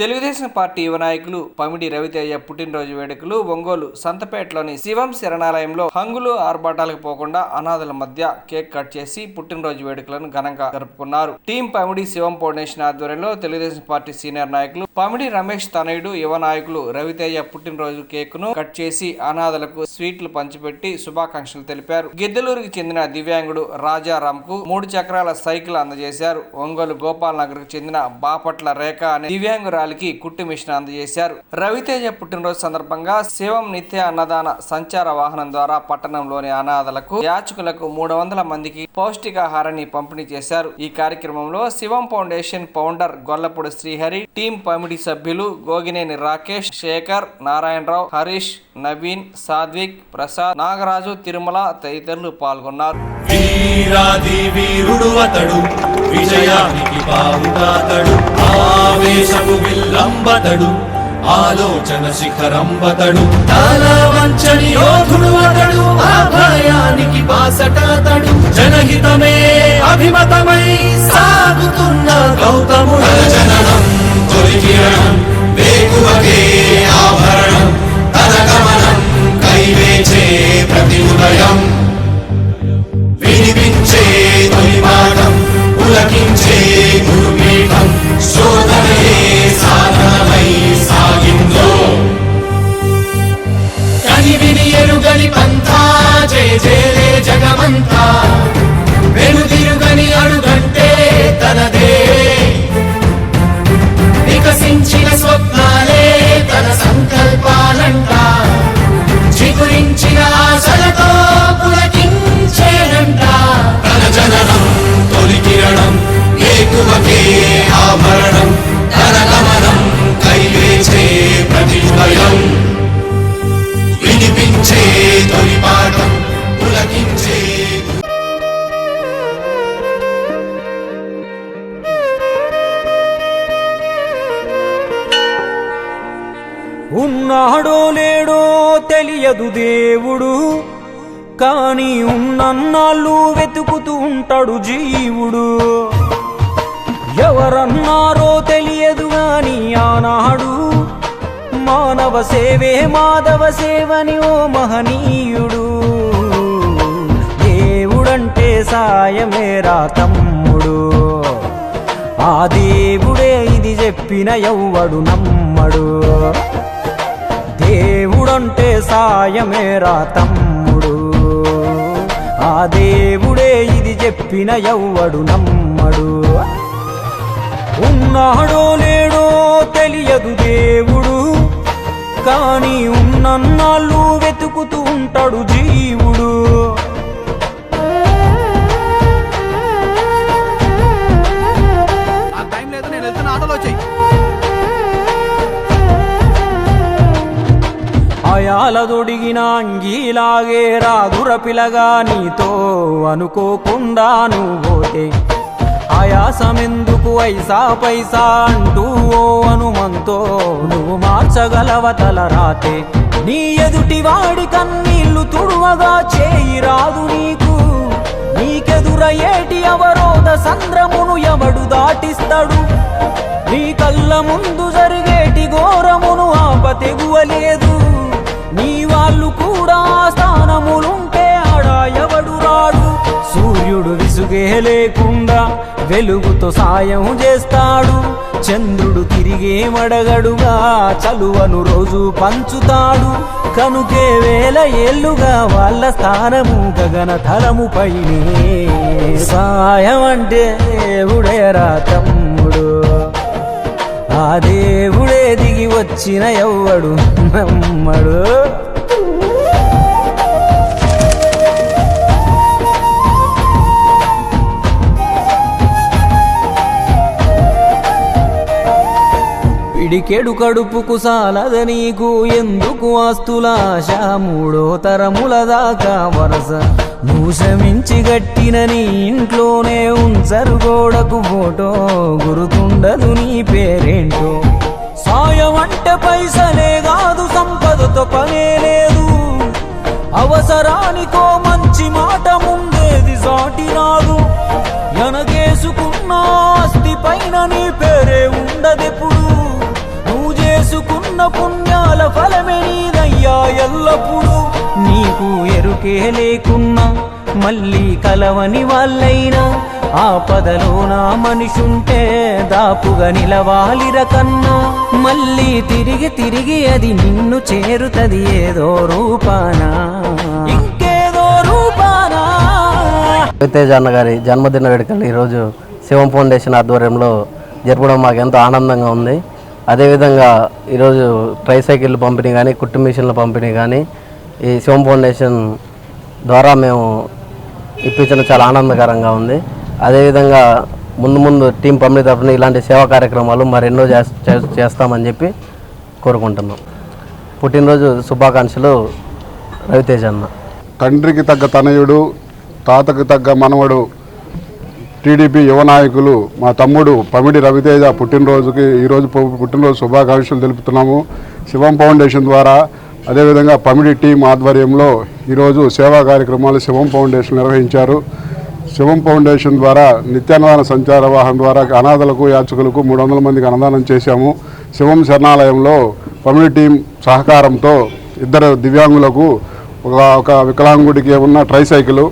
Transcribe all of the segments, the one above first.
Telugu Desam party యువ నాయకులు పమిడి రవితేజ పుట్టినరోజు వేడుకలు ఒంగోలు సంతపేటలోని శివం శరణాలయంలో హంగులు ఆర్భాటాలకు పోకుండా అనాథల మధ్య కేక్ కట్ చేసి పుట్టినరోజు వేడుకలను ఘనంగా జరుపుకున్నారు. టీం పమిడి శివం ఫౌండేషన్ ఆధ్వర్యంలో తెలుగుదేశం పార్టీ సీనియర్ నాయకులు పమిడి రమేష్ తనయుడు యువ నాయకులు రవితేజ పుట్టినరోజు కేక్ ను కట్ చేసి అనాథలకు స్వీట్లు పంచిపెట్టి శుభాకాంక్షలు తెలిపారు. గిద్దలూరుకి చెందిన దివ్యాంగుడు రాజారాం కు 3 చక్రాల సైకిల్ అందజేశారు. ఒంగోలు గోపాల్ నగర్ కు చెందిన బాపట్ల రేఖ అనే దివ్యాంగురాలు కుట్టి మిషన్ అందజేశారు. రవితేజ పుట్టినరోజు సందర్భంగా శివం నిత్య అన్నదాన సంచార వాహనం ద్వారా పట్టణంలోని అనాథలకు యాచకులకు 300 మందికి పౌష్టికాహారాన్ని పంపిణీ చేశారు. ఈ కార్యక్రమంలో Shivam foundation founder Gollapudi Srihari, team Pamidi సభ్యులు గోగినేని రాకేష్, శేఖర్, నారాయణరావు, హరీష్, నవీన్, సాద్విక్, ప్రసాద్, నాగరాజు, తిరుమల తదితరులు పాల్గొన్నారు. వీరాది వీరుడు అతడు, విజయానికి బావుగాతడు, ఆవేశము విల్లంబతడు, ఆలోచన శిఖరంబతడు, వంచని యోధుడు అతడు, అభయానికి బాసటాతడు, జనహితమే అభిమతమై సాగుతున్న గౌతముడు. జననం తొలికిరణం వేకువకే ఆభరణం, తన గమనం కైవేచే ప్రతి ఉదయం, వినిపించే తొలి పాఠం, పులకించే గురుపీఠం, శోధనయే సాధనమై సాగిందో. కని విని ఎరుగని పంథా, జయ జయలే జగమంతా, వెనుదిరుగని అడుగంటే తనదే, వికసించిన స్వప్నాలే తన సంకల్పాలంట, చిగురించిన ఆశలతో పులకించేనంట. తన జననం తొలి కిరణం వేకువకే ఆభరణం, తన గమనం కైవేచే ప్రతి ఉదయం, వినిపించే తొలి పాఠం, పులకించే. ఉన్నాడో లేడో తెలియదు దేవుడు, కానీ ఉన్నన్నాళ్ళు వెతుకుతూ ఉంటాడు జీవుడు. ఎవరన్నారో తెలియదు గాని ఆనాడు, మానవ సేవే మాధవ సేవని ఓ మహనీయుడు. దేవుడంటే సాయమేరా తమ్ముడు, ఆ దేవుడే ఇది చెప్పిన ఎవ్వడు నమ్మడు. దేవుడంటే సాయమేరా తమ్ముడు, ఆ దేవుడే ఇది చెప్పిన ఎవ్వడు నమ్మడు. ఉన్నాడో లేడో తెలియదు దేవుడు, కానీ ఉన్నన్నాళ్ళు వెతుకుతూ ఉంటాడు జీవుడు. అయాలదొడిగిన అంగీలాగే రాదుర పిలగా నీతో అనుకోకుండా నువ్వు పోతే, ఆయాసమెందుకు ఐసా పైసా అంటూ ఓ అనుమంతో నువ్వు మార్చగలవ తల రాతే. నీ ఎదుటి వాడి కన్నీళ్లు తుడువగా చేయి రాదు నీకు, నీకెదురయ్యేటి అవరోధ సంద్రమును ఎవడు దాటిస్తాడు. నీ కళ్ళ ముందు జరిగేటి ఘోరమును ఆపతెగువలేదు, నీ వాళ్ళు కూడా స్థానములుంటే ఆడ ఎవడు రాడు. సూర్యుడు విసుగే లేకుండా వెలుగుతో సాయం చేస్తాడు, చంద్రుడు తిరిగే మడగడుగా చలువను రోజు పంచుతాడు. కనుకే వేల ఏళ్లుగా వాళ్ళ స్థానము గగన తలము పైనే. సాయం అంటే దేవుడేరా తమ్ముడు, ఆ దేవుడే దిగి వచ్చిన ఎవ్వడు నమ్మడు. పిడికెడు కడుపుకు సాలద నీకు ఎందుకు ఆస్తులాశ, 3వ తరముల దాకా వరస నువ్వు శ్రమించి గట్టిన నీ ఇంట్లోనే ఉంచరు గోడకు ఫోటో, గుర్తుండదు నీ పేరేంటో. సాయం అంటే పైసలే కాదు, సంపదతో పనే లేదు, అవసరానికో మంచి మాట ముందేది సాటి రాదు. ఎనగేసుకున్న ఆస్తి పైన నీ పేరే ఉండదెప్పుడు, పుణ్యాల ఫలమే నీదయ్యా ఎల్లప్పుడూ. నీకు ఎరుకే లేకున్నా మళ్ళీ కలవని వాళ్ళైనా ఆపదలో నా మనిషుంటే దాపుగా నిలవాలిర కన్నా. మళ్ళీ తిరిగి తిరిగి అది నిన్ను చేరుతది ఏదో రూపానా, ఇంకేదో రూపానా. రవితేజ అన్న గారి జన్మదిన వేడుకలు ఈరోజు శివం ఫౌండేషన్ ఆధ్వర్యంలో జరపడం మాకు ఎంతో ఆనందంగా ఉంది. అదేవిధంగా ఈరోజు ట్రైసైకిల్ పంపిణీ కానీ కుట్టు మిషన్ల పంపిణీ కానీ ఈ శివం ఫౌండేషన్ ద్వారా మేము ఇప్పించడం చాలా ఆనందకరంగా ఉంది. అదేవిధంగా ముందు ముందు టీం పంపిణీ తరఫున ఇలాంటి సేవా కార్యక్రమాలు మరెన్నో చేస్తామని చెప్పి కోరుకుంటున్నాం. పుట్టినరోజు శుభాకాంక్షలు రవితేజ అన్న. తండ్రికి తగ్గ తనయుడు, తాతకు తగ్గ మనవడు, టీడీపీ యువ నాయకులు మా తమ్ముడు పమిడి రవితేజ పుట్టినరోజుకి ఈరోజు పుట్టినరోజు శుభాకాంక్షలు తెలుపుతున్నాము. శివం ఫౌండేషన్ ద్వారా అదేవిధంగా పమిడి టీం ఆధ్వర్యంలో ఈరోజు సేవా కార్యక్రమాలు శివం ఫౌండేషన్ నిర్వహించారు. శివం ఫౌండేషన్ ద్వారా నిత్యాన్నదాన సంచార వాహనం ద్వారా అనాథలకు యాచకులకు 300 మందికి అన్నదానం చేశాము. శివం శరణాలయంలో పమిడి టీం సహకారంతో 2 దివ్యాంగులకు ఒక వికలాంగుడికి ఉన్న ట్రైసైకిల్,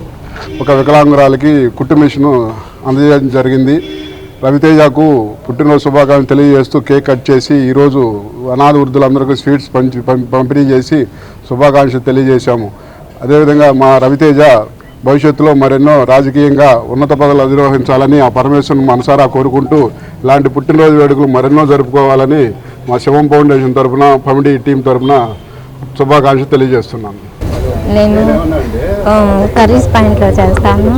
ఒక వికలాంగురాలకి కుట్టు మిషను అందజేయడం జరిగింది. రవితేజకు పుట్టినరోజు శుభాకాంక్షలు తెలియజేస్తూ కేక్ కట్ చేసి ఈరోజు అనాథ వృద్ధులందరికీ స్వీట్స్ పంపిణీ చేసి శుభాకాంక్షలు తెలియజేశాము. అదేవిధంగా మా రవితేజ భవిష్యత్తులో మరెన్నో రాజకీయంగా ఉన్నత పదవులు అధిరోహించాలని ఆ పరమేశ్వరుని మనసారా కోరుకుంటూ ఇలాంటి పుట్టినరోజు వేడుకలు మరెన్నో జరుపుకోవాలని మా శివం ఫౌండేషన్ తరఫున పమిడి టీం తరఫున శుభాకాంక్షలు తెలియజేస్తున్నాను. నేను కర్రీస్ పాయింట్లో చేస్తాను.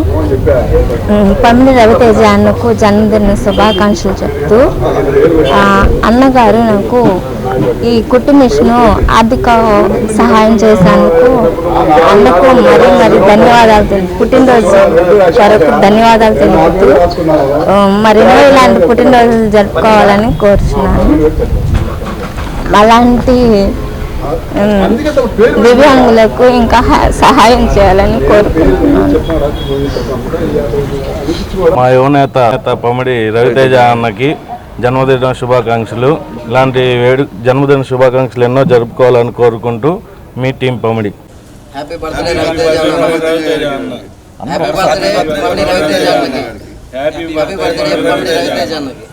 పమిడి రవితేజ అన్నకు జన్మదిన శుభాకాంక్షలు చెప్తూ అన్నగారు నాకు ఈ కుట్టు మిషను ఆర్థిక సహాయం చేసినందుకు అన్నకు మరీ ధన్యవాదాలు పుట్టినరోజు వరకు ధన్యవాదాలు తెలుపుతూ మరెన్నో ఇలాంటి పుట్టినరోజులు జరుపుకోవాలని కోరుచున్నాను. అలాంటి దివ్యాంగులకు ఇంకా సహాయం చేయాలని కోరుకుంటున్నాను. మా యువనేత పమిడి రవితేజ అన్నకి జన్మదిన శుభాకాంక్షలు. ఇలాంటి జన్మదిన శుభాకాంక్షలు ఎన్నో జరుపుకోవాలని కోరుకుంటూ మీ team Pamidi. Happy birthday Raviteja అన్నకి.